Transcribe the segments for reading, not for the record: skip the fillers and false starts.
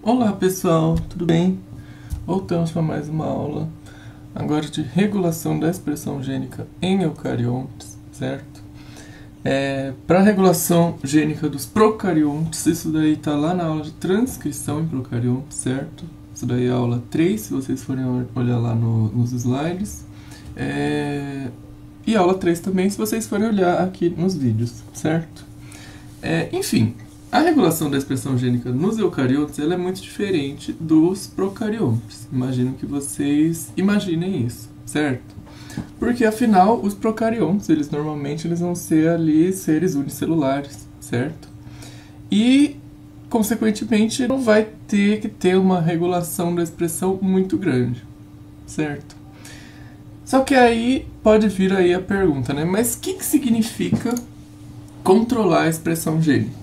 Olá pessoal, tudo bem? Voltamos para mais uma aula, agora de regulação da expressão gênica em eucariontes, certo? Para a regulação gênica dos procariontes, isso daí está lá na aula de transcrição em procariontes, certo? Isso daí é a aula 3, se vocês forem olhar lá nos slides. E a aula 3 também, se vocês forem olhar aqui nos vídeos, certo? Enfim, a regulação da expressão gênica nos eucariontes ela é muito diferente dos procariontes. Imagino que vocês imaginem isso, certo? Porque afinal, os procariontes, normalmente vão ser ali seres unicelulares, certo? E, consequentemente, não vai ter que ter uma regulação da expressão muito grande, certo? Só que aí pode vir aí a pergunta, né? Mas o que significa controlar a expressão gênica?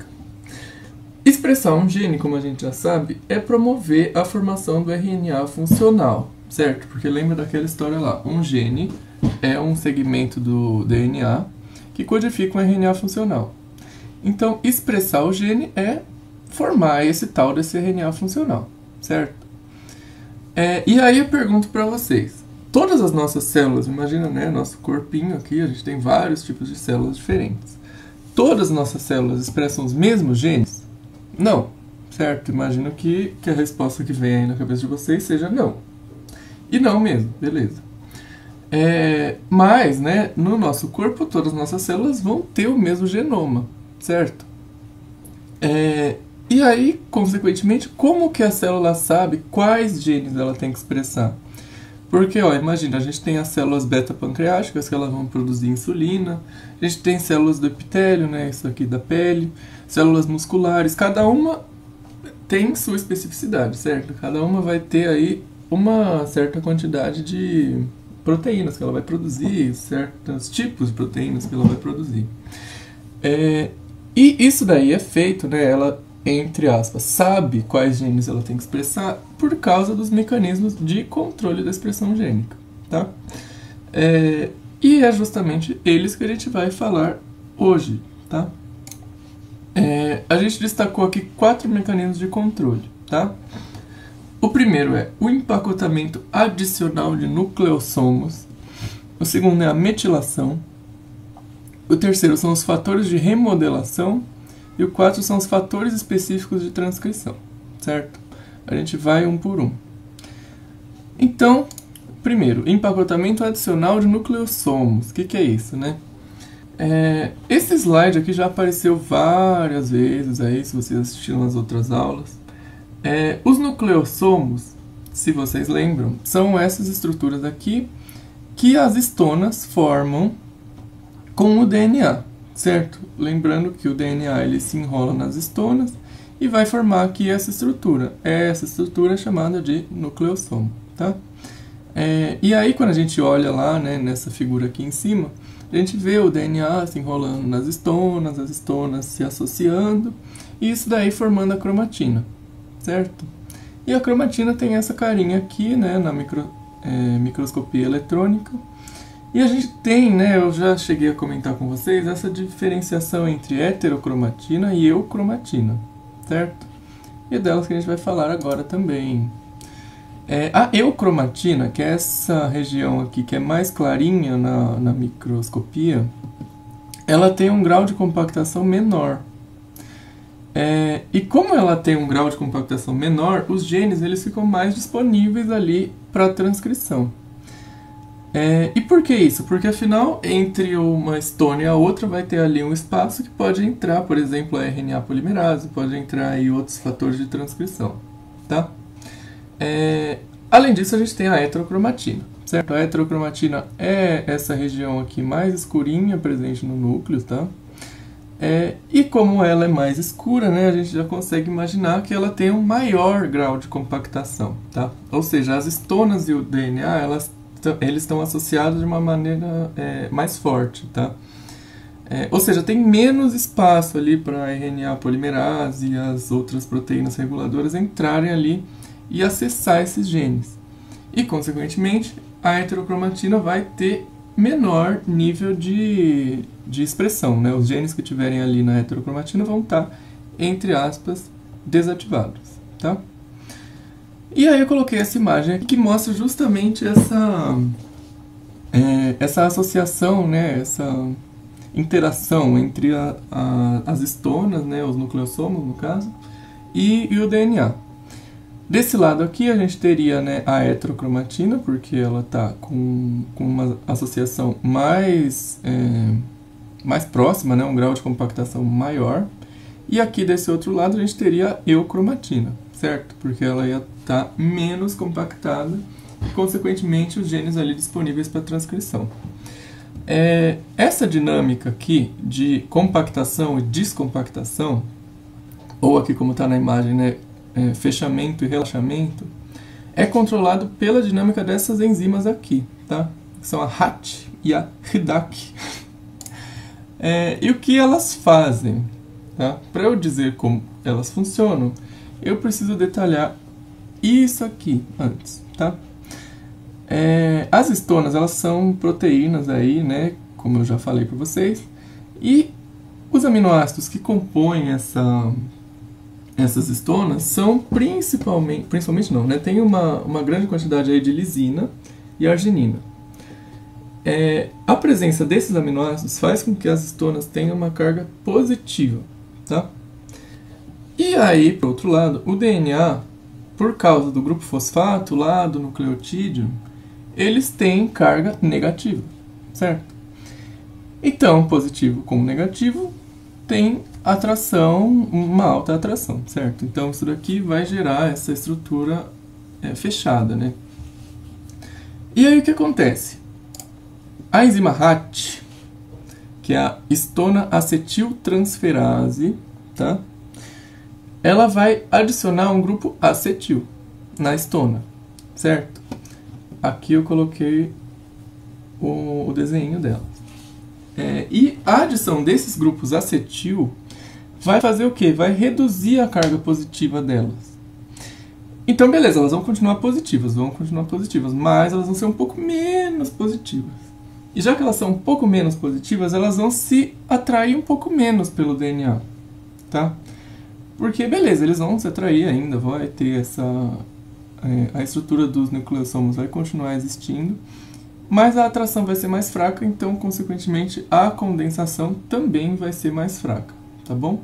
Expressar um gene, como a gente já sabe, é promover a formação do RNA funcional, certo? Porque lembra daquela história lá, um gene é um segmento do DNA que codifica um RNA funcional. Então, expressar o gene é formar esse tal desse RNA funcional, certo? E aí eu pergunto para vocês, todas as nossas células, imagina, né, nosso corpinho aqui, a gente tem vários tipos de células diferentes. Todas as nossas células expressam os mesmos genes? Não, certo? Imagino que a resposta que vem aí na cabeça de vocês seja não. E não mesmo, beleza. Mas, né, no nosso corpo, todas as nossas células vão ter o mesmo genoma, certo? E aí, consequentemente, como que a célula sabe quais genes ela tem que expressar? Porque, imagina, a gente tem as células beta-pancreáticas que elas vão produzir insulina, a gente tem células do epitélio, né, isso aqui da pele, células musculares, cada uma tem sua especificidade, certo? Cada uma vai ter aí uma certa quantidade de proteínas que ela vai produzir, certos tipos de proteínas que ela vai produzir. E isso daí é feito, né, ela, entre aspas, sabe quais genes ela tem que expressar por causa dos mecanismos de controle da expressão gênica, tá? E é justamente eles que a gente vai falar hoje, tá? A gente destacou aqui 4 mecanismos de controle, tá? O primeiro é o empacotamento adicional de nucleossomos, o segundo é a metilação, o terceiro são os fatores de remodelação, e o 4 são os fatores específicos de transcrição, certo? A gente vai um por um. Então, primeiro, empacotamento adicional de nucleossomos. O que é isso, né? Esse slide aqui já apareceu várias vezes aí, se vocês assistiram as outras aulas. Os nucleossomos, se vocês lembram, são essas estruturas aqui que as histonas formam com o DNA. Certo? Lembrando que o DNA ele se enrola nas histonas e vai formar aqui essa estrutura. Essa estrutura é chamada de nucleossomo, tá? E aí quando a gente olha lá, né, nessa figura aqui em cima, a gente vê o DNA se enrolando nas histonas, as histonas se associando, e isso daí formando a cromatina, certo? E a cromatina tem essa carinha aqui, né, na microscopia eletrônica. E a gente tem, né, eu já cheguei a comentar com vocês, essa diferenciação entre heterocromatina e eucromatina, certo? E é delas que a gente vai falar agora também. A eucromatina, que é essa região aqui que é mais clarinha na microscopia, ela tem um grau de compactação menor. E como ela tem um grau de compactação menor, os genes eles ficam mais disponíveis ali para transcrição. E por que isso? Porque afinal, entre uma histona e a outra vai ter ali um espaço que pode entrar, por exemplo, a RNA polimerase, pode entrar aí outros fatores de transcrição, tá? Além disso, a gente tem a heterocromatina, certo? A heterocromatina é essa região aqui mais escurinha presente no núcleo, tá? E como ela é mais escura, né, a gente já consegue imaginar que ela tem um maior grau de compactação, tá? Ou seja, as histonas e o DNA, eles estão associados de uma maneira mais forte, tá? Ou seja, tem menos espaço ali para a RNA polimerase e as outras proteínas reguladoras entrarem ali e acessar esses genes. E, consequentemente, a heterocromatina vai ter menor nível de expressão, né? Os genes que tiverem ali na heterocromatina vão estar, entre aspas, desativados, tá? E aí eu coloquei essa imagem aqui que mostra justamente essa associação, né, essa interação entre as histonas, né, os nucleossomos no caso, e o DNA. Desse lado aqui a gente teria, né, a heterocromatina, porque ela está com uma associação mais próxima, né, um grau de compactação maior. E aqui desse outro lado a gente teria a eucromatina, certo? Porque ela ia estar menos compactada e, consequentemente, os genes ali disponíveis para transcrição. Essa dinâmica aqui de compactação e descompactação, ou aqui como está na imagem, né, fechamento e relaxamento, é controlado pela dinâmica dessas enzimas aqui, tá? Que são a HAT e a HDAC. E o que elas fazem? Tá? Para eu dizer como elas funcionam, eu preciso detalhar isso aqui antes, tá? As histonas, elas são proteínas aí, né, como eu já falei para vocês, e os aminoácidos que compõem essas histonas são principalmente não, né, tem uma grande quantidade aí de lisina e arginina. A presença desses aminoácidos faz com que as histonas tenham uma carga positiva, tá? E aí, por outro lado, o DNA, por causa do grupo fosfato lá do nucleotídeo, eles têm carga negativa, certo? Então, positivo com negativo tem atração, uma alta atração, certo? Então, isso daqui vai gerar essa estrutura fechada, né? E aí, o que acontece? A enzima HAT, que é a histona acetiltransferase, tá? Ela vai adicionar um grupo acetil na histona, certo? Aqui eu coloquei o desenho dela. E a adição desses grupos acetil vai fazer o quê? Vai reduzir a carga positiva delas. Então, beleza, elas vão continuar positivas, mas elas vão ser um pouco menos positivas. E já que elas são um pouco menos positivas, elas vão se atrair um pouco menos pelo DNA, tá? Porque, beleza, eles vão se atrair ainda, vai ter a estrutura dos nucleossomos vai continuar existindo, mas a atração vai ser mais fraca, então, consequentemente, a condensação também vai ser mais fraca, tá bom?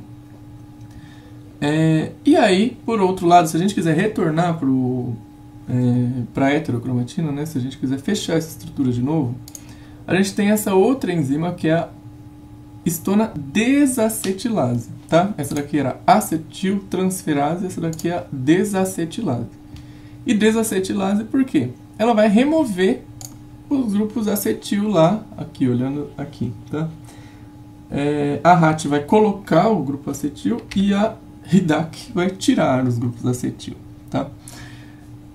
E aí, por outro lado, se a gente quiser retornar para a heterocromatina, né, se a gente quiser fechar essa estrutura de novo, a gente tem essa outra enzima que é a histona desacetilase, tá? Essa daqui era acetiltransferase, essa daqui é a desacetilase. E desacetilase por quê? Ela vai remover os grupos acetil lá, aqui, olhando aqui, tá? A HAT vai colocar o grupo acetil e a HDAC vai tirar os grupos acetil, tá?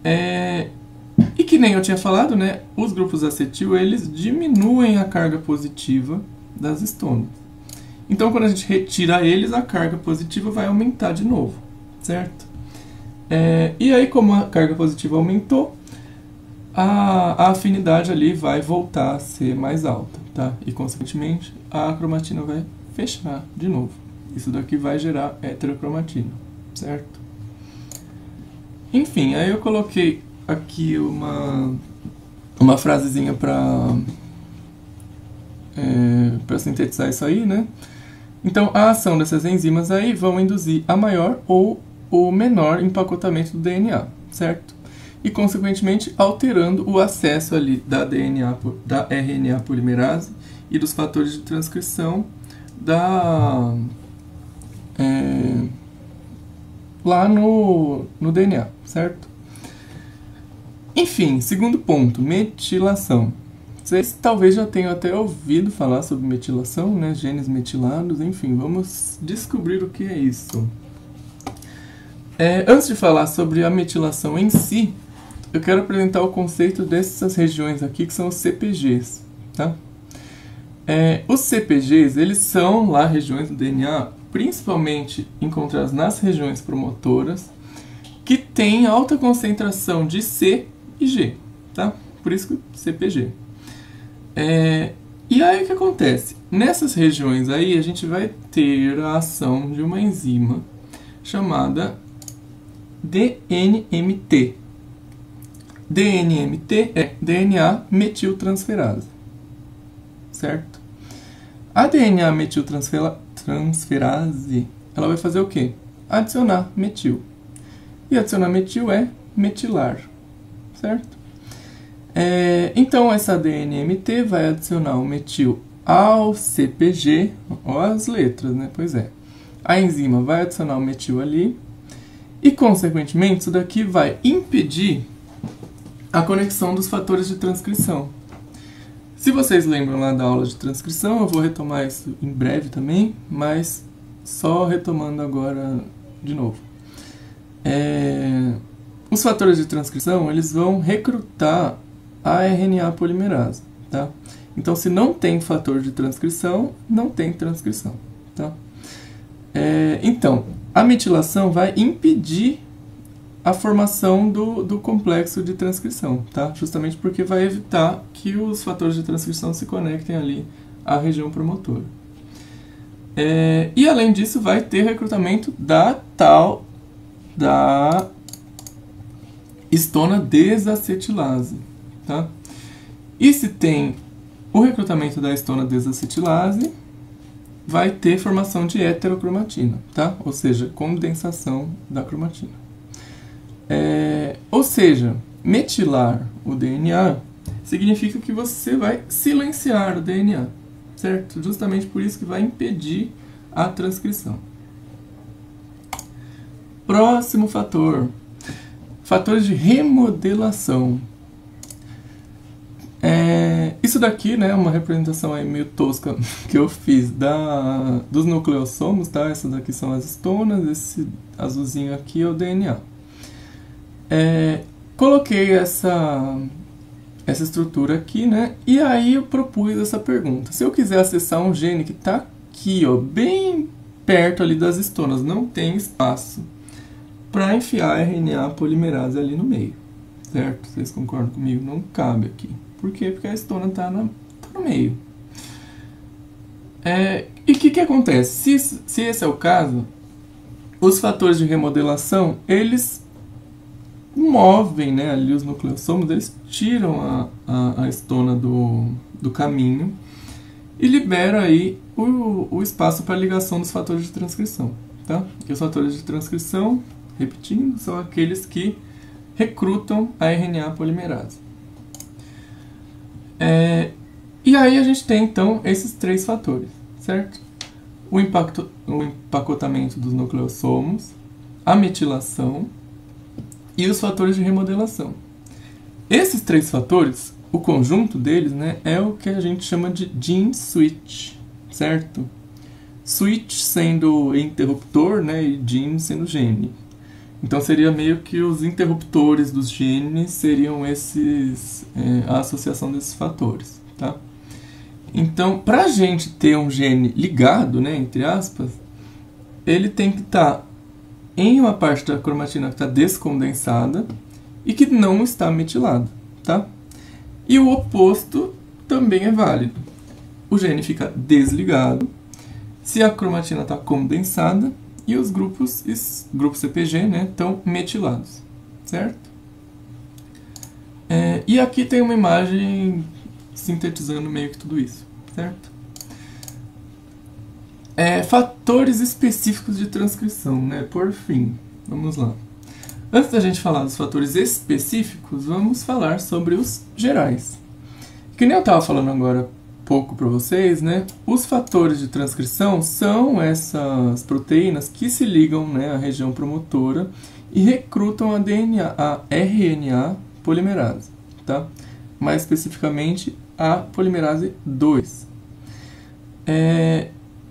E que nem eu tinha falado, né, os grupos acetil, eles diminuem a carga positiva das histonas. Então, quando a gente retira eles, a carga positiva vai aumentar de novo, certo? E aí, como a carga positiva aumentou, a afinidade ali vai voltar a ser mais alta, tá? E, consequentemente, a cromatina vai fechar de novo. Isso daqui vai gerar heterocromatina, certo? Enfim, aí eu coloquei aqui uma frasezinha para sintetizar isso aí, né? Então, a ação dessas enzimas aí vão induzir a maior ou o menor empacotamento do DNA, certo? E, consequentemente, alterando o acesso ali da RNA polimerase e dos fatores de transcrição lá no DNA, certo? Enfim, segundo ponto, metilação. Vocês talvez já tenham até ouvido falar sobre metilação, né? Genes metilados, enfim, vamos descobrir o que é isso. Antes de falar sobre a metilação em si, eu quero apresentar o conceito dessas regiões aqui, que são os CPGs, tá? Os CPGs, eles são lá regiões do DNA, principalmente encontradas nas regiões promotoras, que têm alta concentração de C e G, tá? Por isso que CPG. E aí o que acontece? Nessas regiões aí a gente vai ter a ação de uma enzima chamada DNMT, DNMT é DNA metiltransferase, certo? A DNA metiltransferase, ela vai fazer o quê? Adicionar metil. E adicionar metil é metilar, certo? Então, essa DNMT vai adicionar o metil ao CPG, ó as letras, né? Pois é. A enzima vai adicionar o metil ali e, consequentemente, isso daqui vai impedir a conexão dos fatores de transcrição. Se vocês lembram lá da aula de transcrição, eu vou retomar isso em breve também, mas só retomando agora de novo. Os fatores de transcrição, eles vão recrutar a RNA polimerase, tá? Então, se não tem fator de transcrição, não tem transcrição, tá? Então, a metilação vai impedir a formação do complexo de transcrição, tá? Justamente porque vai evitar que os fatores de transcrição se conectem ali à região promotora. E além disso, vai ter recrutamento da histona desacetilase, tá? E se tem o recrutamento da histona desacetilase, vai ter formação de heterocromatina, tá? Ou seja, condensação da cromatina. Ou seja, metilar o DNA significa que você vai silenciar o DNA, certo? Justamente por isso que vai impedir a transcrição. Próximo fator. Fatores de remodelação. Isso daqui, né, é uma representação aí meio tosca que eu fiz dos nucleossomos, tá? Essas daqui são as histonas, esse azulzinho aqui é o DNA. Coloquei essa estrutura aqui, né? E aí eu propus essa pergunta. Se eu quiser acessar um gene que está aqui, ó, bem perto ali das histonas, não tem espaço para enfiar a RNA polimerase ali no meio, certo? Vocês concordam comigo? Não cabe aqui. Por quê? Porque a histona está no meio. E o que acontece? Se esse é o caso, os fatores de remodelação, eles movem, né, ali os nucleossomos, eles tiram a histona do caminho e liberam aí o espaço para ligação dos fatores de transcrição, tá? E os fatores de transcrição, repetindo, são aqueles que recrutam a RNA polimerase. E aí a gente tem, então, esses três fatores, certo? O empacotamento dos nucleossomos, a metilação e os fatores de remodelação. Esses três fatores, o conjunto deles, né, é o que a gente chama de gene switch, certo? Switch sendo interruptor, né, e gene sendo gene. Então seria meio que os interruptores dos genes seriam a associação desses fatores, tá? Então, para a gente ter um gene ligado, né, entre aspas, ele tem que estar em uma parte da cromatina que está descondensada e que não está metilada, tá? E o oposto também é válido. O gene fica desligado se a cromatina está condensada e os grupos CPG, né, estão metilados, certo? E aqui tem uma imagem sintetizando meio que tudo isso, certo? Fatores específicos de transcrição, né? Por fim, vamos lá. Antes da gente falar dos fatores específicos, vamos falar sobre os gerais. Que nem eu estava falando agora pouco para vocês, né? Os fatores de transcrição são essas proteínas que se ligam, né, à região promotora e recrutam a RNA polimerase, tá? Mais especificamente a polimerase 2.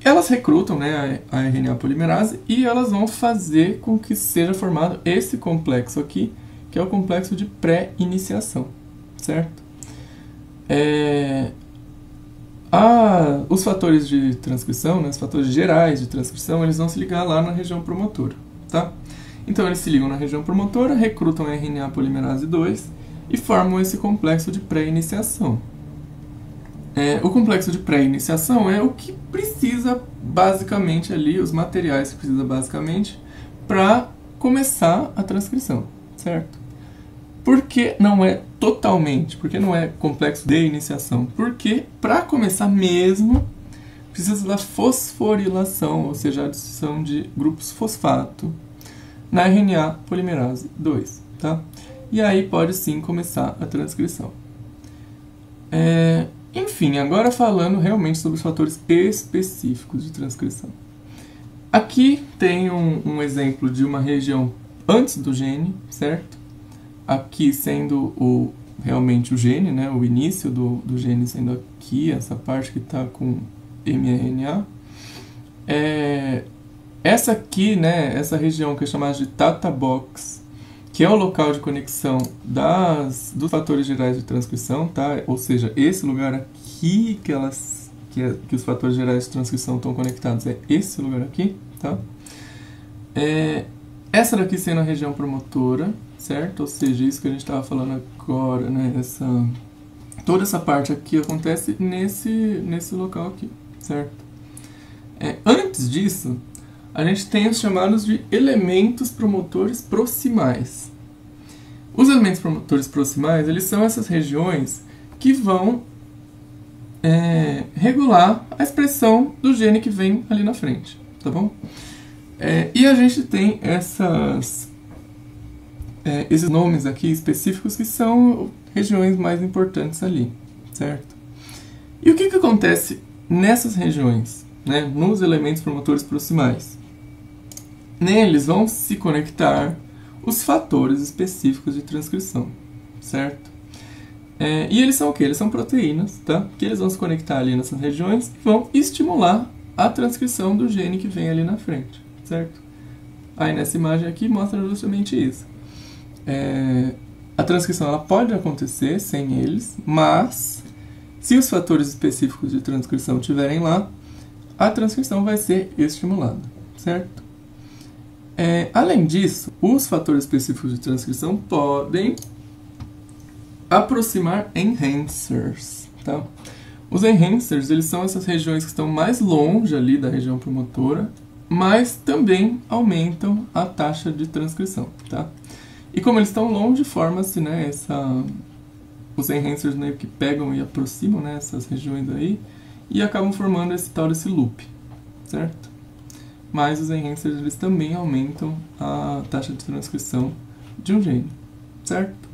Elas recrutam, né, a RNA polimerase e elas vão fazer com que seja formado esse complexo aqui, que é o complexo de pré-iniciação, certo? Os fatores de transcrição, né, os fatores gerais de transcrição, eles vão se ligar lá na região promotora, tá? Então eles se ligam na região promotora, recrutam a RNA polimerase 2 e formam esse complexo de pré-iniciação. O complexo de pré-iniciação é o que precisa basicamente ali, os materiais que precisa basicamente para começar a transcrição, certo? Por que não é totalmente? Por que não é complexo de iniciação? Porque, para começar mesmo, precisa da fosforilação, ou seja, a adição de grupos fosfato na RNA polimerase 2, tá? E aí pode sim começar a transcrição. Enfim, agora falando realmente sobre os fatores específicos de transcrição. Aqui tem um exemplo de uma região antes do gene, certo? Aqui sendo realmente o gene, né? O início do gene sendo aqui, essa parte que está com mRNA. Essa aqui, né? Essa região que é chamada de Tata Box, que é o local de conexão dos fatores gerais de transcrição, tá? Ou seja, esse lugar aqui que os fatores gerais de transcrição estão conectados é esse lugar aqui, tá? Essa daqui sendo a região promotora, certo? Ou seja, isso que a gente estava falando agora, né? Toda essa parte aqui acontece nesse local aqui, certo? Antes disso, a gente tem os chamados de elementos promotores proximais. Os elementos promotores proximais, eles são essas regiões que vão regular a expressão do gene que vem ali na frente, tá bom? E a gente tem esses nomes aqui específicos que são regiões mais importantes ali, certo? E o que acontece nessas regiões, né, nos elementos promotores proximais? Neles vão se conectar os fatores específicos de transcrição, certo? E eles são o quê? Eles são proteínas, tá? Que eles vão se conectar ali nessas regiões e vão estimular a transcrição do gene que vem ali na frente, certo? Aí nessa imagem aqui mostra justamente isso. A transcrição ela pode acontecer sem eles, mas se os fatores específicos de transcrição estiverem lá, a transcrição vai ser estimulada, certo? Além disso, os fatores específicos de transcrição podem aproximar enhancers, tá? Os enhancers, eles são essas regiões que estão mais longe ali da região promotora, mas também aumentam a taxa de transcrição, tá? E como eles estão longe, forma-se, né, os enhancers meio que pegam e aproximam, né, essas regiões aí e acabam formando esse tal desse loop, certo? Mas os enhancers, eles também aumentam a taxa de transcrição de um gene, certo?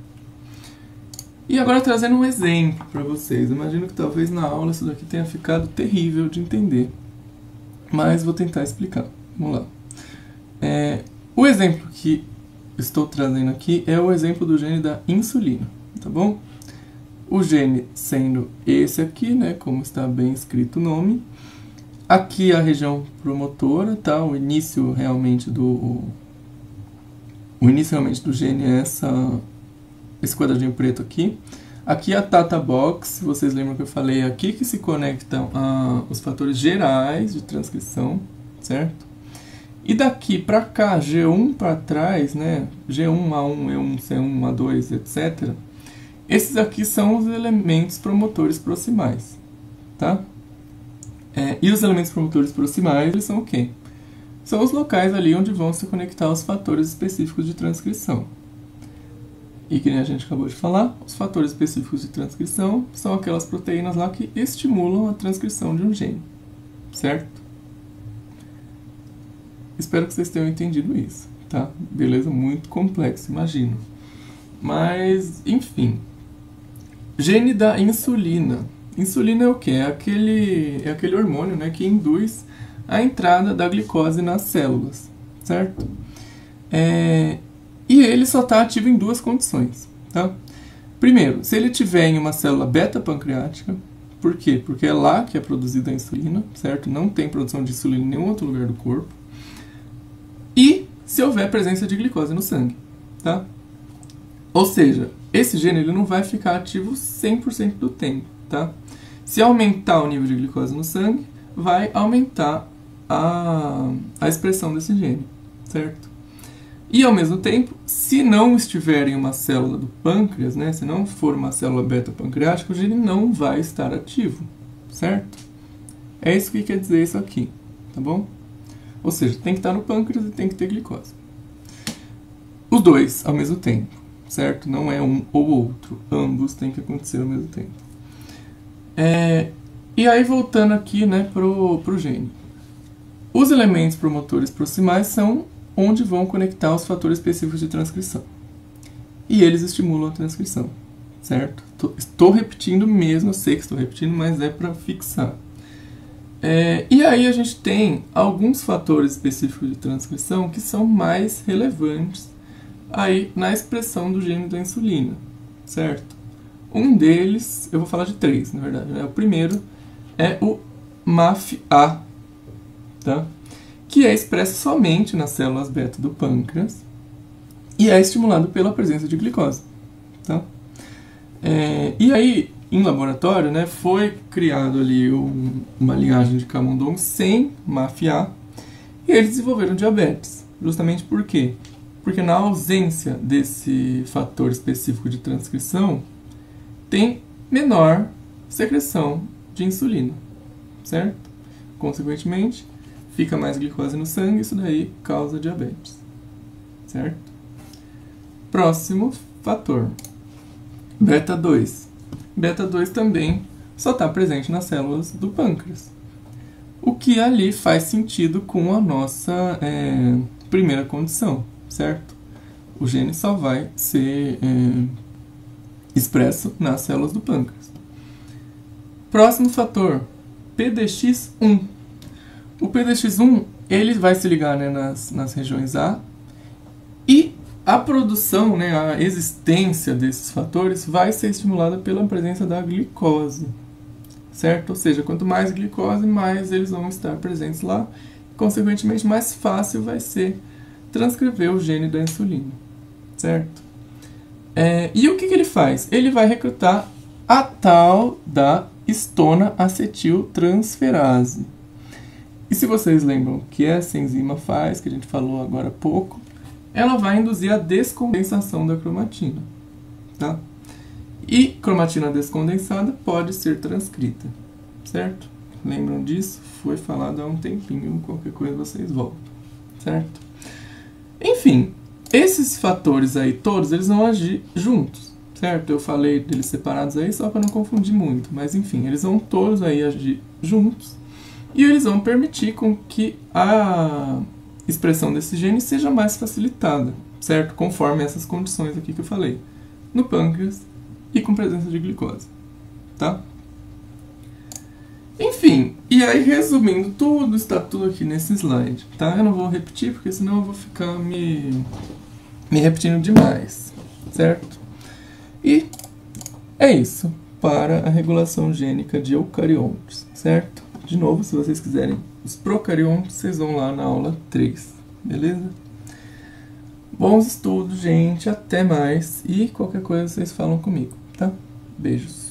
E agora trazendo um exemplo para vocês. Imagino que talvez na aula isso daqui tenha ficado terrível de entender, mas vou tentar explicar. Vamos lá. O exemplo que estou trazendo aqui é o exemplo do gene da insulina, tá bom? O gene sendo esse aqui, né, como está bem escrito o nome. Aqui a região promotora, tá? O início realmente do gene é esse quadradinho preto aqui. Aqui a Tata Box, vocês lembram que eu falei aqui que se conectam os fatores gerais de transcrição, certo? E daqui para cá, G1 para trás, né? G1, A1, E1, C1, A2, etc. Esses aqui são os elementos promotores proximais, tá? E os elementos promotores proximais, eles são o quê? São os locais ali onde vão se conectar os fatores específicos de transcrição. E que nem a gente acabou de falar, os fatores específicos de transcrição são aquelas proteínas lá que estimulam a transcrição de um gene, certo? Espero que vocês tenham entendido isso, tá? Beleza? Muito complexo, imagino. Mas, enfim. Gene da insulina. Insulina é o quê? É aquele hormônio, né, que induz a entrada da glicose nas células, certo? E ele só está ativo em duas condições, tá? Primeiro, se ele tiver em uma célula beta-pancreática. Por quê? Porque é lá que é produzida a insulina, certo? Não tem produção de insulina em nenhum outro lugar do corpo. E se houver presença de glicose no sangue, tá? Ou seja, esse gene ele não vai ficar ativo 100% do tempo, tá? Se aumentar o nível de glicose no sangue, vai aumentar a expressão desse gene, certo? E ao mesmo tempo, se não estiver em uma célula do pâncreas, né, se não for uma célula beta-pancreática, o gene não vai estar ativo, certo? É isso que quer dizer isso aqui, tá bom? Ou seja, tem que estar no pâncreas e tem que ter glicose. Os dois ao mesmo tempo. certo? Não é um ou outro, ambos têm que acontecer ao mesmo tempo. E aí, voltando aqui, né, pro gene. Os elementos promotores proximais são onde vão conectar os fatores específicos de transcrição. E eles estimulam a transcrição, certo? Estou repetindo mesmo, eu sei que estou repetindo, mas é para fixar. E aí a gente tem alguns fatores específicos de transcrição que são mais relevantes aí na expressão do gene da insulina, certo? Um deles, eu vou falar de 3, na verdade, né? O primeiro é o MAF-A, tá? Que é expresso somente nas células beta do pâncreas e é estimulado pela presença de glicose, tá? E aí, em laboratório, né, foi criado ali uma linhagem de camundongos sem MAF-A e eles desenvolveram diabetes. Justamente por quê? Porque na ausência desse fator específico de transcrição, tem menor secreção de insulina, certo? Consequentemente, fica mais glicose no sangue, isso daí causa diabetes, certo? Próximo fator, beta 2. Beta 2 também só está presente nas células do pâncreas, o que ali faz sentido com a nossa primeira condição, certo? O gene só vai ser expresso nas células do pâncreas. Próximo fator, PDX1. O PDX1 ele vai se ligar, né, nas regiões A e a produção, né, a existência desses fatores vai ser estimulada pela presença da glicose, certo? Ou seja, quanto mais glicose, mais eles vão estar presentes lá, consequentemente mais fácil vai ser transcrever o gene da insulina, certo? E o que ele faz? Ele vai recrutar a tal da histona acetiltransferase. E se vocês lembram o que essa enzima faz, que a gente falou agora há pouco, ela vai induzir a descondensação da cromatina, tá? E cromatina descondensada pode ser transcrita, certo? Lembram disso? Foi falado há um tempinho, qualquer coisa vocês voltam, certo? Enfim, esses fatores aí todos, eles vão agir juntos, certo? Eu falei deles separados aí só para não confundir muito, mas enfim, eles vão todos aí agir juntos e eles vão permitir com que a expressão desse gene seja mais facilitada, certo? Conforme essas condições aqui que eu falei, no pâncreas e com presença de glicose, tá? Enfim, e aí resumindo tudo, está tudo aqui nesse slide, tá? Eu não vou repetir porque senão eu vou ficar me repetindo demais, certo? E é isso para a regulação gênica de eucariontes, certo? De novo, se vocês quiserem os procariontes, vocês vão lá na aula 3, beleza? Bons estudos, gente, até mais e qualquer coisa vocês falam comigo, tá? Beijos.